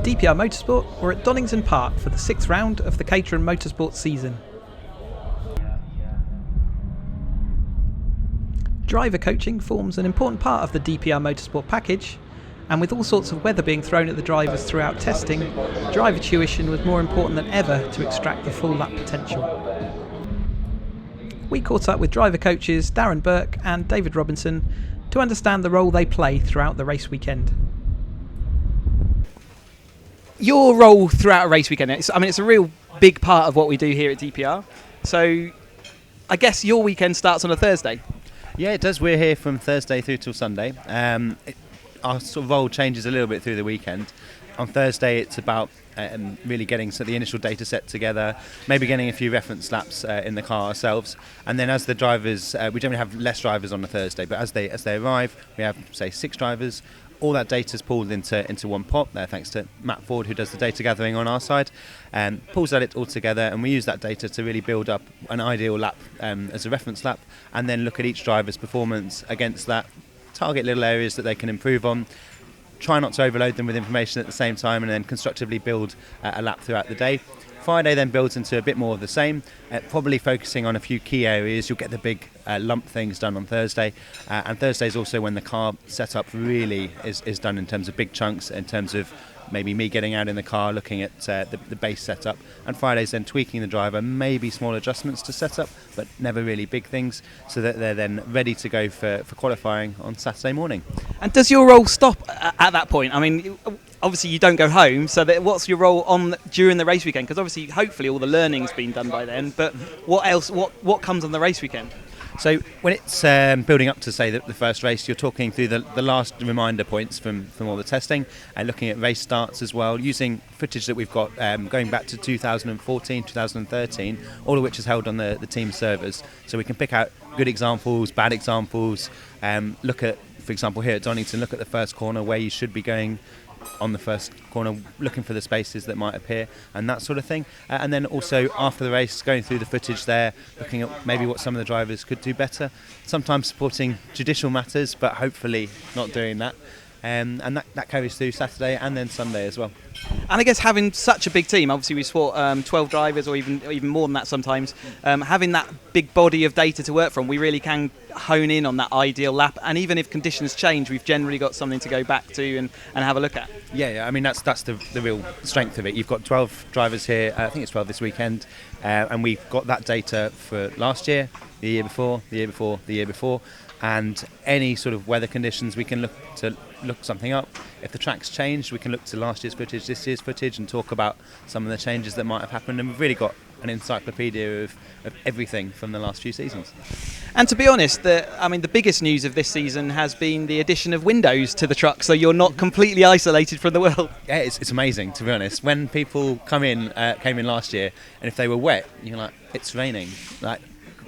DPR Motorsport were at Donington Park for the 6th round of the Caterham Motorsport season. Driver coaching forms an important part of the DPR Motorsport package, and with all sorts of weather being thrown at the drivers throughout testing, driver tuition was more important than ever to extract the full lap potential. We caught up with driver coaches Darren Burke and David Robinson to understand the role they play throughout the race weekend. Your role throughout a race weekend, it's a real big part of what we do here at DPR. So I guess your weekend starts on a Thursday. Yeah, it does. We're here from Thursday through till Sunday. Our sort of role changes a little bit through the weekend. On Thursday, it's about really getting the initial data set together, maybe getting a few reference laps in the car ourselves, and then as the drivers, we generally have less drivers on a Thursday, but as they arrive, we have say 6 drivers. All that data is pulled into one pot, thanks to Matt Ford, who does the data gathering on our side, and pulls that all together, and we use that data to really build up an ideal lap as a reference lap, and then look at each driver's performance against that, target little areas that they can improve on, try not to overload them with information at the same time, and then constructively build a lap throughout the day. Friday then builds into a bit more of the same, probably focusing on a few key areas. You'll get the big lump things done on Thursday, and Thursday is also when the car setup really is done in terms of big chunks, in terms of maybe me getting out in the car, looking at the base setup, and Friday's then tweaking the driver, maybe small adjustments to setup, but never really big things, so that they're then ready to go for qualifying on Saturday morning. And does your role stop at that point? I mean, obviously you don't go home, so what's your role on during the race weekend? Because obviously, hopefully, all the learning's been done by then. But what else? What comes on the race weekend? So when it's building up to, say, the first race, you're talking through the last reminder points from all the testing, and looking at race starts as well, using footage that we've got going back to 2014, 2013, all of which is held on the team servers. So we can pick out good examples, bad examples, look at, for example, here at Donington, look at the first corner where you should be going on the first corner, looking for the spaces that might appear and that sort of thing, and then also after the race going through the footage there, looking at maybe what some of the drivers could do better, sometimes supporting judicial matters but hopefully not doing that, and that carries through Saturday and then Sunday as well. And I guess having such a big team, obviously we support 12 drivers or even more than that sometimes, having that big body of data to work from, we really can hone in on that ideal lap, and even if conditions change, we've generally got something to go back to and have a look at. Yeah, I mean that's the real strength of it. You've got 12 drivers here, I think it's 12 this weekend, and we've got that data for last year, the year before, the year before, the year before, and any sort of weather conditions we can look something up. If the track's changed, we can look to last year's footage, this year's footage, and talk about some of the changes that might have happened, and we've really got an encyclopedia of everything from the last few seasons. And to be honest, the biggest news of this season has been the addition of windows to the truck, so you're not completely isolated from the world. Yeah, it's amazing, to be honest. When people came in last year, and if they were wet, you're like, it's raining. Like,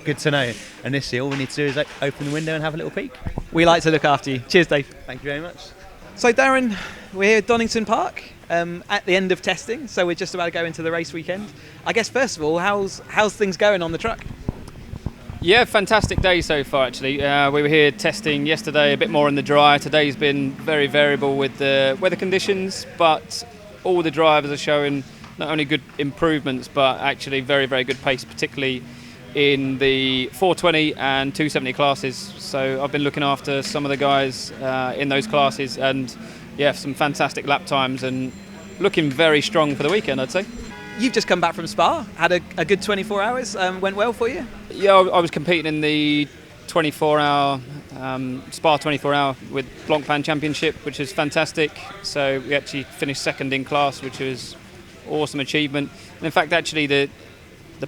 good to know. And this year, all we need to do is open the window and have a little peek. We like to look after you. Cheers, Dave. Thank you very much. So, Darren, we're here at Donington Park at the end of testing, so we're just about to go into the race weekend. I guess, first of all, how's things going on the truck? Yeah, fantastic day so far, actually. We were here testing yesterday a bit more in the dry. Today's been very variable with the weather conditions, but all the drivers are showing not only good improvements, but actually very, very good pace, particularly in the 420 and 270 classes. So I've been looking after some of the guys in those classes, and yeah, some fantastic lap times and looking very strong for the weekend, I'd say. You've just come back from Spa, had a good 24 hours, went well for you? Yeah, I was competing in the 24-hour Spa 24-hour with Blancpain Championship, which is fantastic. So we actually finished second in class, which was awesome achievement. And in fact, actually, the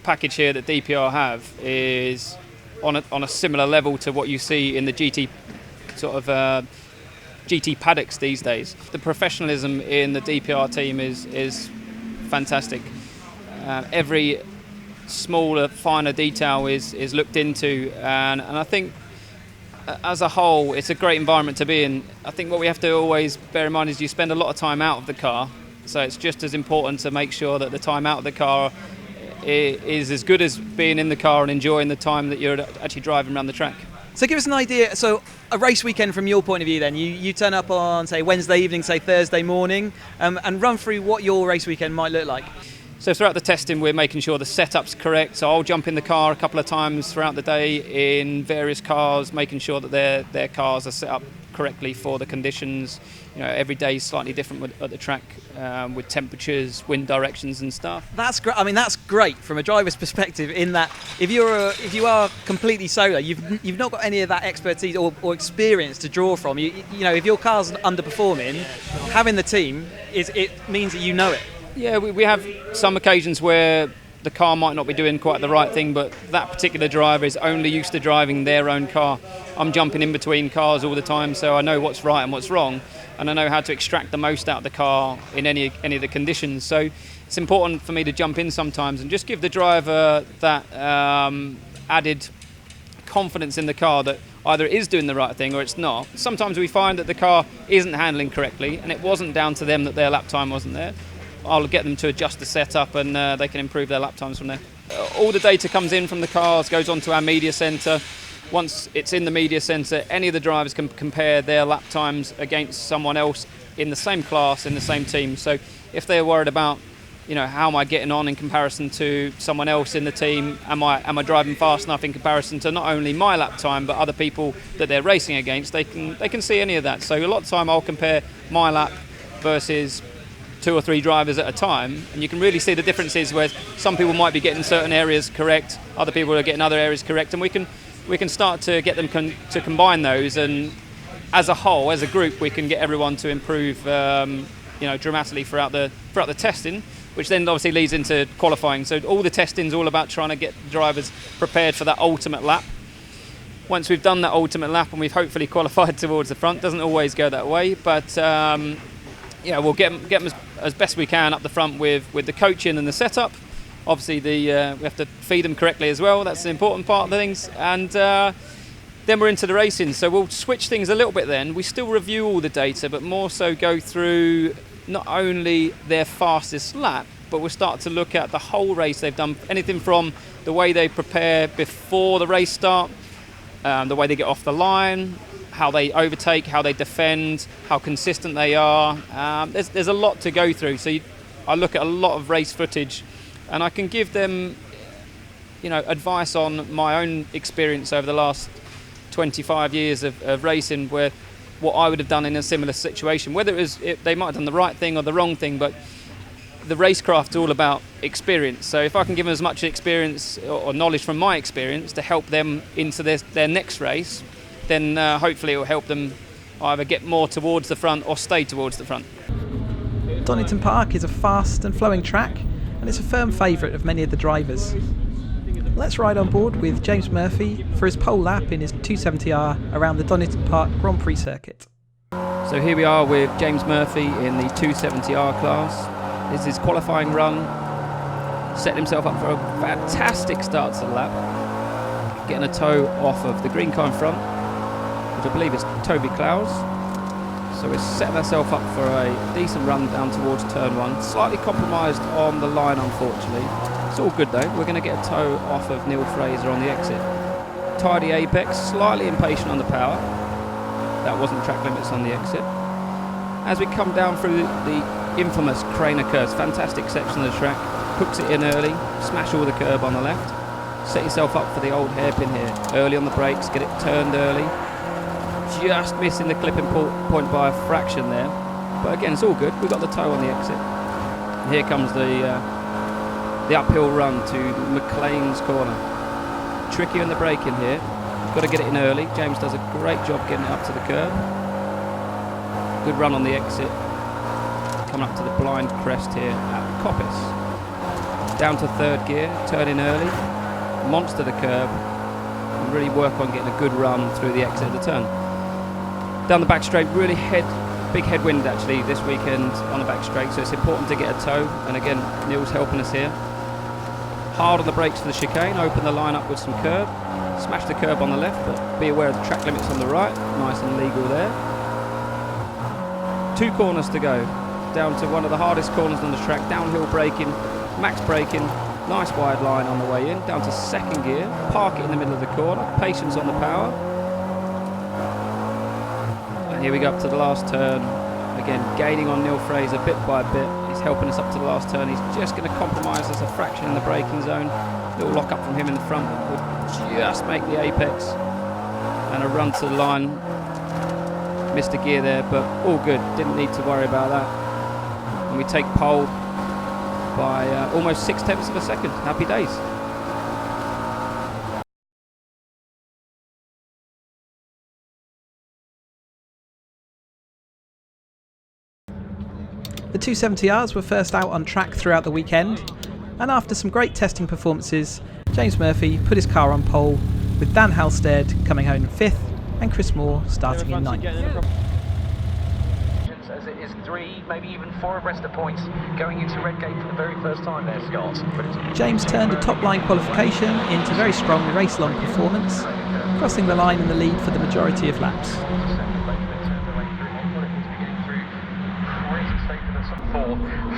package here that DPR have is on a similar level to what you see in the GT sort of GT paddocks these days. The professionalism in the DPR team is fantastic. Every smaller, finer detail is looked into, and I think as a whole it's a great environment to be in. I think what we have to always bear in mind is you spend a lot of time out of the car, so it's just as important to make sure that the time out of the car is as good as being in the car and enjoying the time that you're actually driving around the track. So give us an idea. So a race weekend from your point of view then, you turn up on, say, Wednesday evening, say Thursday morning, and run through what your race weekend might look like. So throughout the testing, we're making sure the setup's correct. So I'll jump in the car a couple of times throughout the day in various cars, making sure that their cars are set up correctly for the conditions. Every day is slightly different at the track, with temperatures, wind directions and stuff. That's great. I mean, that's great from a driver's perspective, in that if you are completely solo, you've not got any of that expertise or experience to draw from. If your car's underperforming, having the team it means that you know it. Yeah, we have some occasions where the car might not be doing quite the right thing, but that particular driver is only used to driving their own car. I'm jumping in between cars all the time, so I know what's right and what's wrong, and I know how to extract the most out of the car in any of the conditions. So it's important for me to jump in sometimes and just give the driver that added confidence in the car that either it is doing the right thing or it's not. Sometimes we find that the car isn't handling correctly, and it wasn't down to them that their lap time wasn't there. I'll get them to adjust the setup, and they can improve their lap times from there. All the data comes in from the cars, goes onto our media centre. Once it's in the media centre, any of the drivers can compare their lap times against someone else in the same class, in the same team. So if they're worried about, how am I getting on in comparison to someone else in the team? Am I driving fast enough in comparison to not only my lap time but other people that they're racing against? They can see any of that. So a lot of time I'll compare my lap versus 2 or 3 drivers at a time, and you can really see the differences where some people might be getting certain areas correct, other people are getting other areas correct, and we can start to get them to combine those, and as a whole, as a group, we can get everyone to improve dramatically throughout the testing, which then obviously leads into qualifying. So all the testing is all about trying to get drivers prepared for that ultimate lap. Once we've done that ultimate lap and we've hopefully qualified towards the front, doesn't always go that way, but we'll get them as best we can up the front with the coaching and the setup. Obviously, we have to feed them correctly as well. That's an important part of the things. And then we're into the racing. So we'll switch things a little bit then. We still review all the data, but more so go through not only their fastest lap, but we'll start to look at the whole race they've done. Anything from the way they prepare before the race start, the way they get off the line, how they overtake, how they defend, how consistent they are. There's a lot to go through. So I look at a lot of race footage, and I can give them, advice on my own experience over the last 25 years of racing, where what I would have done in a similar situation. Whether they might have done the right thing or the wrong thing, but the racecraft's all about experience. So if I can give them as much experience or knowledge from my experience to help them into their next race, then hopefully it will help them either get more towards the front or stay towards the front. Donington Park is a fast and flowing track, and it's a firm favourite of many of the drivers. Let's ride on board with James Murphy for his pole lap in his 270R around the Donington Park Grand Prix circuit. So here we are with James Murphy in the 270R class. This is his qualifying run. Set himself up for a fantastic start to the lap, getting a toe off of the green car in front, which I believe is Toby Clowes. So we're setting ourselves up for a decent run down towards turn 1. Slightly compromised on the line, unfortunately. It's all good though. We're going to get a toe off of Neil Fraser on the exit. Tidy apex, slightly impatient on the power. That wasn't track limits on the exit. As we come down through the infamous Craner curves, fantastic section of the track, hooks it in early, smash all the curb on the left. Set yourself up for the old hairpin here. Early on the brakes, get it turned early. Just missing the clipping point by a fraction there. But again, it's all good. We've got the toe on the exit. And here comes the uphill run to McLean's corner. Tricky on the braking here. Got to get it in early. James does a great job getting it up to the curb. Good run on the exit. Coming up to the blind crest here at Coppice. Down to third gear, turn in early. Monster the curb. And really work on getting a good run through the exit of the turn. Down the back straight, really big headwind actually this weekend on the back straight, so it's important to get a toe, and again Neil's helping us here. Hard on the brakes for the chicane, open the line up with some curb, smash the curb on the left, but be aware of the track limits on the right, nice and legal there. 2 corners to go, down to one of the hardest corners on the track, downhill braking, max braking, nice wide line on the way in, down to second gear, park it in the middle of the corner, patience on the power. Here we go up to the last turn. Again, gaining on Neil Fraser bit by bit. He's helping us up to the last turn. He's just going to compromise us a fraction in the braking zone. Little lock up from him in the front will just make the apex. And a run to the line. Missed a gear there, but all good. Didn't need to worry about that. And we take pole by almost 0.6 of a second. Happy days. The 270Rs were first out on track throughout the weekend, and after some great testing performances, James Murphy put his car on pole, with Dan Halstead coming home in 5th and Chris Moore starting in 9th. As it is 3, maybe even 4 abreast at points going into Redgate for the very first time there, Scott. James turned a top-line qualification into very strong race-long performance, crossing the line in the lead for the majority of laps.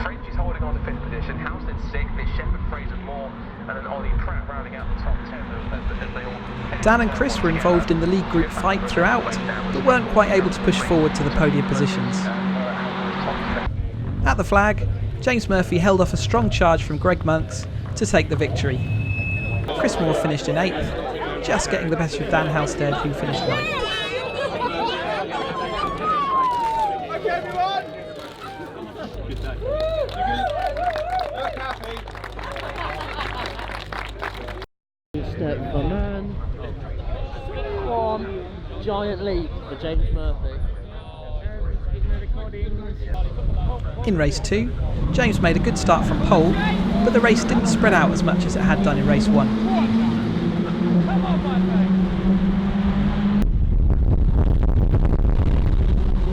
French is holding on to 5th position, Halstead 6th, it's Shepherd, Fraser, Moore, and then Ollie Pratt rounding out the top 10 as they all... Dan and Chris were involved in the lead group fight throughout, but weren't quite able to push forward to the podium positions. At the flag, James Murphy held off a strong charge from Greg Monks to take the victory. Chris Moore finished in 8th, just getting the best of Dan Halstead, who finished 9th. Step for man. One giant leap for James Murphy. In race 2, James made a good start from pole, but the race didn't spread out as much as it had done in race 1.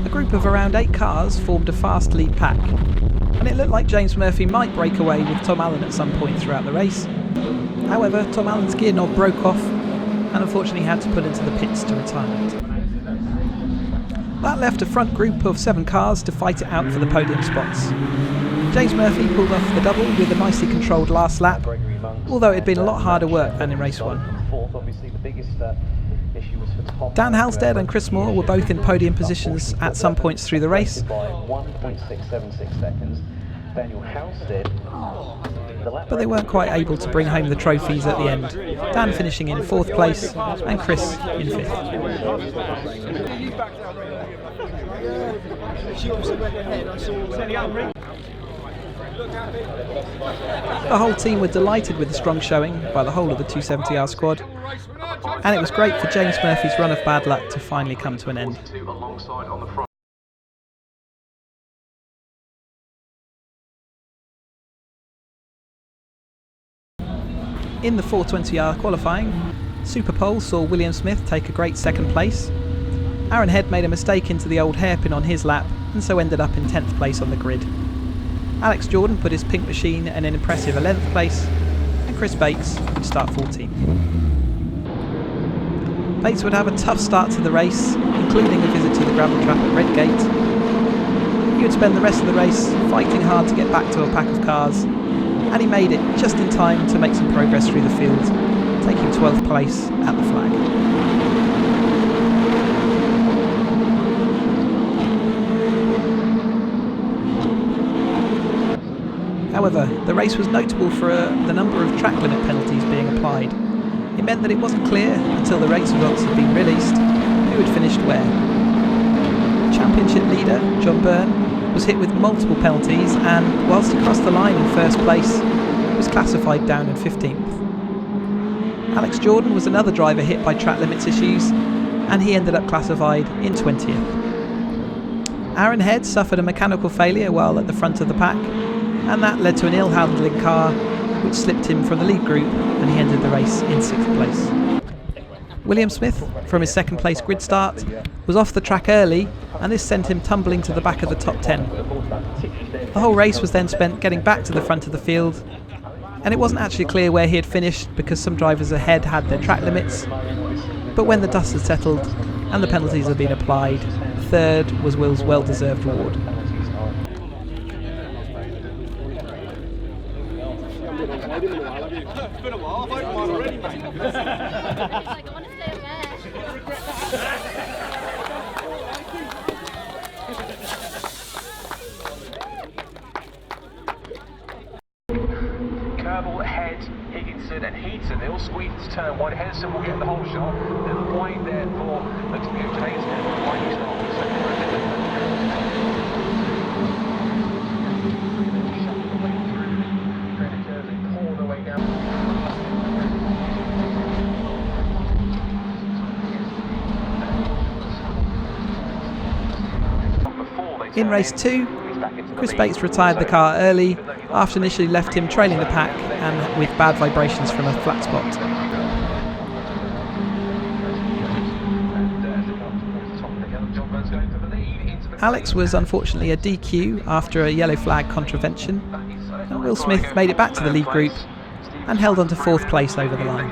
A group of around 8 cars formed a fast lead pack, and it looked like James Murphy might break away with Tom Allen at some point throughout the race. However, Tom Allen's gear knob broke off and unfortunately had to pull into the pits to retirement. That left a front group of 7 cars to fight it out for the podium spots. James Murphy pulled off the double with a nicely controlled last lap, although it had been a lot harder work than in race 1. Dan Halstead and Chris Moore were both in podium positions at some points through the race, but they weren't quite able to bring home the trophies at the end, Dan finishing in 4th place and Chris in 5th. The whole team were delighted with the strong showing by the whole of the 270R squad, and it was great for James Murphy's run of bad luck to finally come to an end. In the 420R qualifying, Super Pole saw William Smith take a great 2nd place. Aaron Head made a mistake into the old hairpin on his lap and so ended up in 10th place on the grid. Alex Jordan put his pink machine in an impressive 11th place, and Chris Bates would start 14th. Bates would have a tough start to the race, including a visit to the gravel trap at Redgate. He would spend the rest of the race fighting hard to get back to a pack of cars, and he made it just in time to make some progress through the field, taking 12th place at the flag. However, the race was notable for the number of track limit penalties being applied. It meant that it wasn't clear, until the race results had been released, who had finished where. Championship leader, John Byrne, was hit with multiple penalties and, whilst he crossed the line in 1st place, was classified down in 15th. Alex Jordan was another driver hit by track limits issues, and he ended up classified in 20th. Aaron Head suffered a mechanical failure while at the front of the pack, and that led to an ill-handling car which slipped him from the lead group, and he ended the race in 6th place. William Smith, from his 2nd place grid start, was off the track early, and this sent him tumbling to the back of the top 10. The whole race was then spent getting back to the front of the field, and it wasn't actually clear where he had finished because some drivers ahead had their track limits, but when the dust had settled and the penalties had been applied, 3rd was Will's well-deserved award. It's been a while, I've opened mine already, mate. It's like, I want to stay away. turn wide. Henderson will get the whole shot. Then wide there for looks to be Hayes there. Wide he's not. Shut the way through. Predators and pour the way down. In race 2, Chris Bates retired the car early after initially left him trailing the pack and with bad vibrations from a flat spot. Alex was unfortunately a DQ after a yellow flag contravention, and Will Smith made it back to the lead group and held on to 4th place over the line.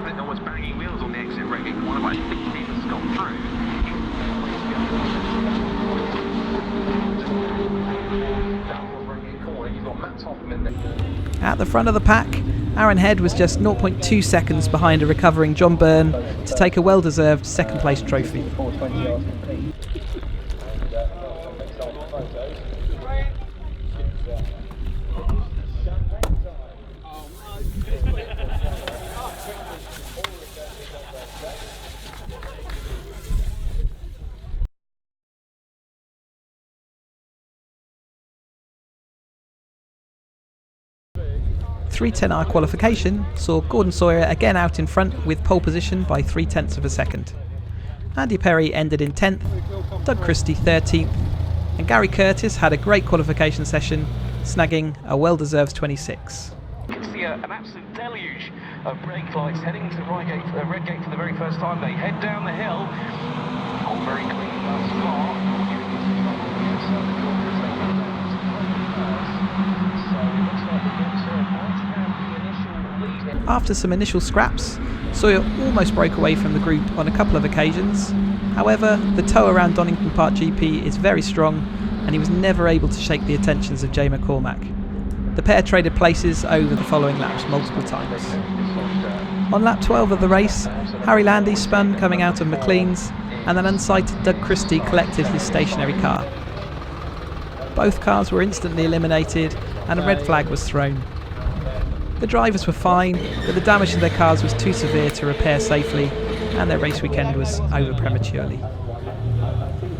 At the front of the pack, Aaron Head was just 0.2 seconds behind a recovering John Byrne to take a well-deserved 2nd place trophy. .310R qualification saw Gordon Sawyer again out in front with pole position by 0.3 of a second. Andy Perry ended in 10th, Doug Christie 13th, and Gary Curtis had a great qualification session, snagging a well-deserved 26. You can see an absolute deluge of brake lights heading to the red gate for the very first time. They head down the hill. All very clean thus far. After some initial scraps, Sawyer almost broke away from the group on a couple of occasions. However, the tow around Donington Park GP is very strong and he was never able to shake the attentions of Jay McCormack. The pair traded places over the following laps multiple times. On lap 12 of the race, Harry Landy spun coming out of McLean's and an unsighted Doug Christie collected his stationary car. Both cars were instantly eliminated and a red flag was thrown. The drivers were fine, but the damage to their cars was too severe to repair safely, and their race weekend was over prematurely.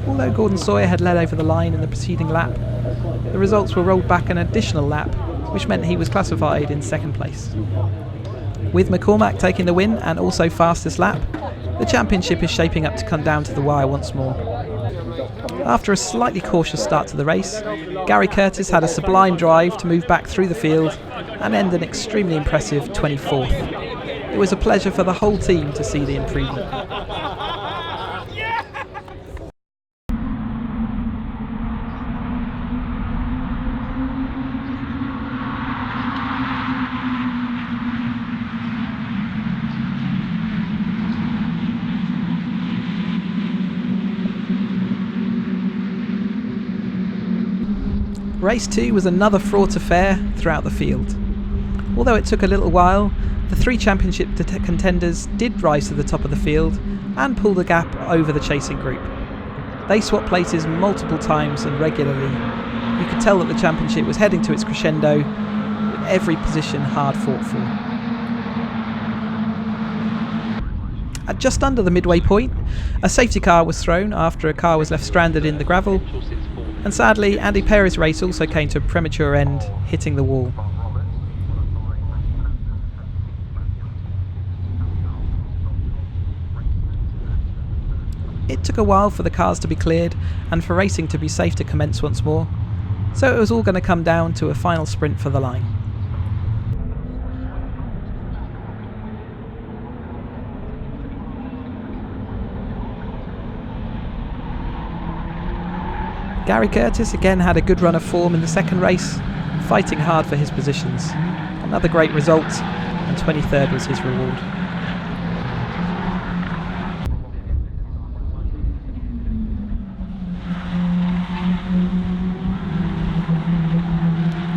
Although Gordon Sawyer had led over the line in the preceding lap, the results were rolled back an additional lap, which meant he was classified in 2nd place. With McCormack taking the win and also fastest lap, the championship is shaping up to come down to the wire once more. After a slightly cautious start to the race, Gary Curtis had a sublime drive to move back through the field and end an extremely impressive 24th. It was a pleasure for the whole team to see the improvement. Race 2 was another fraught affair throughout the field. Although it took a little while, the 3 championship contenders did rise to the top of the field and pull the gap over the chasing group. They swapped places multiple times and regularly. You could tell that the championship was heading to its crescendo, with every position hard fought for. At just under the midway point, a safety car was thrown after a car was left stranded in the gravel, and sadly Andy Perry's race also came to a premature end, hitting the wall. It took a while for the cars to be cleared and for racing to be safe to commence once more, so it was all going to come down to a final sprint for the line. Gary Curtis again had a good run of form in the 2nd race, fighting hard for his positions. Another great result, and 23rd was his reward.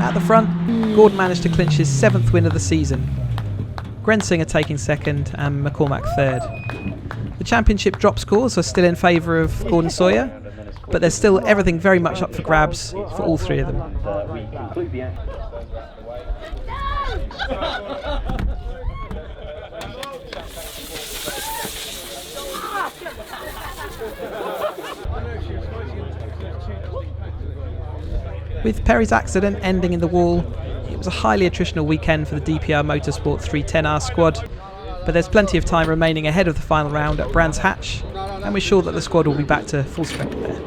At the front, Gordon managed to clinch his 7th win of the season. Grensinger taking 2nd and McCormack 3rd. The championship drop scores are still in favour of Gordon Sawyer, but there's still everything very much up for grabs for all 3 of them. With Perry's accident ending in the wall, it was a highly attritional weekend for the DPR Motorsport 310R squad, but there's plenty of time remaining ahead of the final round at Brands Hatch, and we're sure that the squad will be back to full strength there.